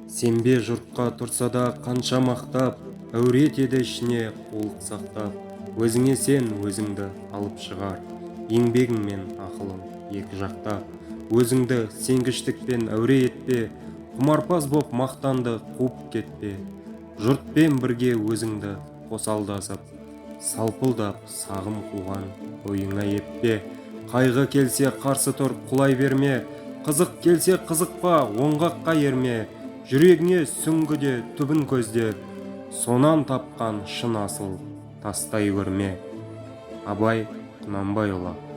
Сенбе жұртқа тұрса да қанша мақтап, әурет еді ішіне қулық сақтап. Өзіңе сен өзіңді алып шығар, еңбегің мен ақылың екі жақтап. Өзіңді сенгіштікпен әуре етпе, құмарпаз боп мақтанды қуып кетпе. Жұртпен бірге өзіңді қосалдасып, салпылдап сағым қуған ойыңа еппе. Қайғы келсе қарсы тұр, құлай берме, қызық келсе қызықпа, оңғаққа ерме. Жүрегіңе сүңгіде түбін көздеп, сонан тапқан шын асыл тастай көрме. Абай Құнанбайұлы.